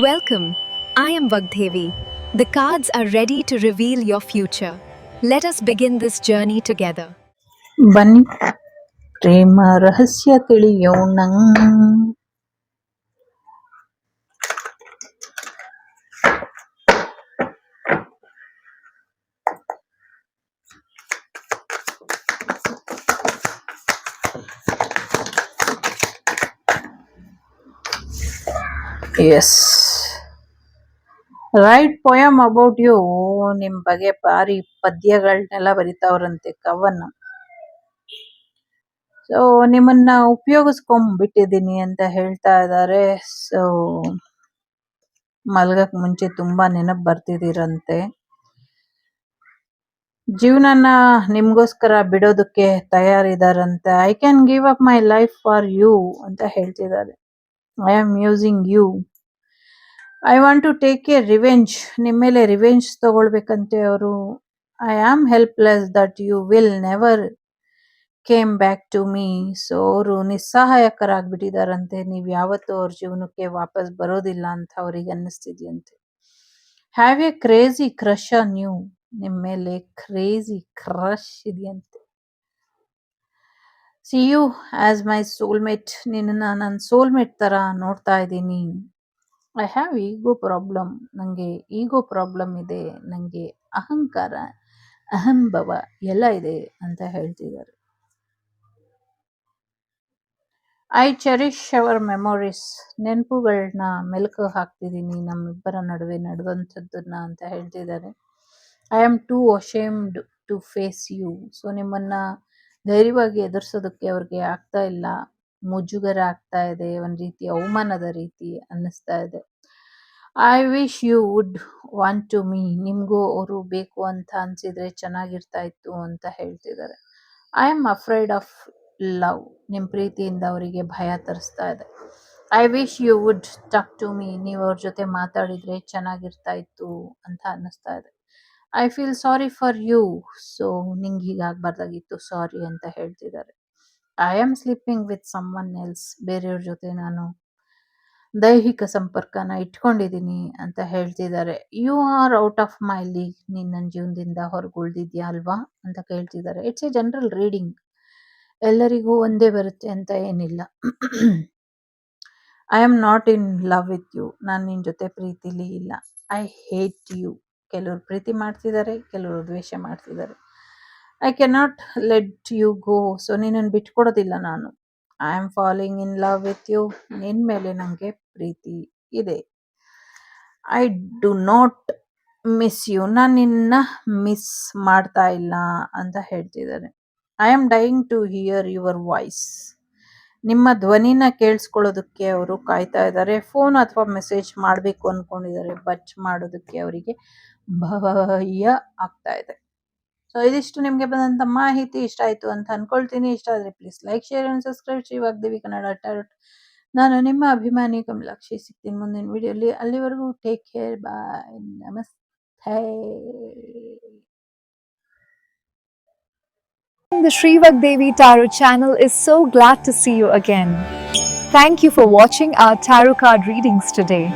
Welcome. I am Vagdevi. The cards are ready to reveal your future. Let us begin this journey together. ಬನ್ನಿ ಪ್ರೇಮ ರಹಸ್ಯ ತಿಳಿಯೋಣ. Yes, right poem about you. ನಿಮ್ ಬಗ್ಗೆ ಭಾರಿ ಪದ್ಯಗಳನ್ನೆಲ್ಲ ಬರಿತಾವ್ರಂತೆ, ಕವನ. ಸೊ ನಿಮ್ಮನ್ನ ಉಪಯೋಗಿಸ್ಕೊಂಡ್ಬಿಟ್ಟಿದ್ದೀನಿ ಅಂತ ಹೇಳ್ತಾ ಇದ್ದಾರೆ. ಸೊ ಮಲ್ಗಕ್ ಮುಂಚೆ ತುಂಬಾ ನೆನಪು ಬರ್ತಿದ್ದೀರಂತೆ. ಜೀವನನ ನಿಮ್ಗೋಸ್ಕರ ಬಿಡೋದಕ್ಕೆ ತಯಾರಿದಾರಂತೆ. I can give up my life for you ಅಂತ ಹೇಳ್ತಿದ್ದಾರೆ. I am using you. I want to take a revenge. ನಿಮ್ಮ ಮೇಲೆ ರಿವೆಂಜ್ ತಗೊಳ್ಬೇಕಂತೆ ಅವರು. I am helpless that you will never came back to me. So ಅವರು ನಿಸ್ಸಹಾಯಕರಾಗ್ಬಿಟ್ಟಿದಾರಂತೆ. ನೀವು ಯಾವತ್ತೂ ಅವ್ರ ಜೀವನಕ್ಕೆ ವಾಪಸ್ ಬರೋದಿಲ್ಲ ಅಂತ ಅವ್ರಿಗೆ ಅನ್ನಿಸ್ತಿದ್ಯಂತೆ. Have a crazy crush on you. ನಿಮ್ಮ ಮೇಲೆ ಕ್ರೇಜಿ ಕ್ರಶ್ ಇದೆಯಂತೆ. See you as my soulmate. ನಿನ್ನನ್ನು ನನ್ನ ಸೋಲ್ಮೇಟ್ ಥರ ನೋಡ್ತಾ ಇದ್ದೀನಿ. I have ego problem. ನನಗೆ ಈಗೋ ಪ್ರಾಬ್ಲಮ್ ಇದೆ. ನನಗೆ ಅಹಂಕಾರ, ಅಹಂಭವ ಎಲ್ಲ ಇದೆ ಅಂತ ಹೇಳ್ತಿದ್ದಾರೆ. I cherish our memories. ನೆನಪುಗಳನ್ನ ಮೆಲುಕು ಹಾಕ್ತಿದ್ದೀನಿ ನಮ್ಮಿಬ್ಬರ ನಡುವೆ ನಡೆದಂಥದ್ದನ್ನ ಅಂತ ಹೇಳ್ತಿದ್ದಾರೆ. I am too ashamed to face you. So ನಿಮ್ಮನ್ನ ಧೈರ್ಯವಾಗಿ ಎದುರಿಸೋದಕ್ಕೆ ಅವ್ರಿಗೆ ಆಗ್ತಾ ಇಲ್ಲ. ಮುಜುಗರ ಆಗ್ತಾ ಇದೆ, ಒಂದು ರೀತಿ ಅವಮಾನದ ರೀತಿ ಅನ್ನಿಸ್ತಾ ಇದೆ. I wish you would want to me. ನಿಮಗೂ ಅವರು ಬೇಕು ಅಂತ ಅನ್ಸಿದ್ರೆ ಚೆನ್ನಾಗಿರ್ತಾ ಇತ್ತು ಅಂತ ಹೇಳ್ತಿದ್ದಾರೆ. I am afraid of love. ನಿಮ್ಮ ಪ್ರೀತಿಯಿಂದ ಅವರಿಗೆ ಭಯ ತರಿಸ್ತಾ ಇದೆ. I wish you would talk to me. ನೀವು ಅವ್ರ ಜೊತೆ ಮಾತಾಡಿದ್ರೆ ಚೆನ್ನಾಗಿರ್ತಾ ಇತ್ತು ಅಂತ ಅನ್ನಿಸ್ತಾ ಇದೆ. I feel sorry for you. So ನಿಂಗೆ ಹೀಗಾಗಬಾರ್ದಾಗಿತ್ತು, ಸಾರಿ ಅಂತ ಹೇಳ್ತಿದ್ದಾರೆ. I am sleeping with someone else. ಬೇರೆಯವ್ರ ಜೊತೆ ನಾನು ದೈಹಿಕ ಸಂಪರ್ಕನ ಇಟ್ಕೊಂಡಿದ್ದೀನಿ ಅಂತ ಹೇಳ್ತಿದ್ದಾರೆ. You are out of my league. ನೀನು ನನ್ನ ಜೀವನದಿಂದ ಹೊರಗುಳ್ದಿದ್ಯಾ ಅಲ್ವಾ ಅಂತ ಕೇಳ್ತಿದ್ದಾರೆ. It's a general reading. ಎಲ್ಲರಿಗೂ ಒಂದೇ ಬರುತ್ತೆ ಅಂತ ಏನಿಲ್ಲ. I am not in love with you. ನಾನು ನಿನ್ನ ಜೊತೆ ಪ್ರೀತಿಲಿ ಇಲ್ಲ. I hate you. ಕೆಲವರು ಪ್ರೀತಿ ಮಾಡ್ತಿದ್ದಾರೆ, ಕೆಲವರು ದ್ವೇಷ ಮಾಡ್ತಿದ್ದಾರೆ. I cannot let you go. So ನಿನ್ನನ್ನು ಬಿಟ್ಕೊಡೋದಿಲ್ಲ ನಾನು. I am falling in love with you. ನಿನ್ನ ಮೇಲೆ ನನಗೆ ಪ್ರೀತಿ ಇದೆ. I do not miss you. ನಾನು ನಿನ್ನ ಮಿಸ್ ಮಾಡ್ತಾ ಇಲ್ಲ ಅಂತ ಹೇಳ್ತಿದ್ದಾರೆ. I am dying to hear your voice. ನಿಮ್ಮ ಧ್ವನಿನ ಕೇಳಿಸ್ಕೊಳ್ಳೋದಕ್ಕೆ ಅವರು ಕಾಯ್ತಾ ಇದ್ದಾರೆ. ಫೋನ್ ಅಥವಾ ಮೆಸೇಜ್ ಮಾಡಬೇಕು ಅಂದ್ಕೊಂಡಿದ್ದಾರೆ, ಬಟ್ ಮಾಡೋದಕ್ಕೆ ಅವರಿಗೆ ಭಯ ಆಗ್ತಾ ಇದೆ. ಸೊ ಇದಿಷ್ಟು ನಿಮಗೆ ಬಂದಂಥ ಮಾಹಿತಿ ಇಷ್ಟ ಆಯಿತು ಅಂತ ಅನ್ಕೊಳ್ತೀನಿ. ಇಷ್ಟ ಆದರೆ please like, share and subscribe. Shri Vagdevi Kannada tarot. ನಾನು ನಿಮ್ಮ ಅಭಿಮಾನಿ ಕಮಲಾಕ್ಷಿ. ಸಿಗ್ತೀನಿ ಮುಂದಿನ ವಿಡಿಯೋಲಿ. ಅಲ್ಲಿವರೆಗೂ ಟೇಕ್ ಕೇರ್. ಬಾಯ್. ನಮಸ್ತೆ. The Sri Vagdevi Tarot channel is so glad to see you again. Thank you for watching our tarot card readings today.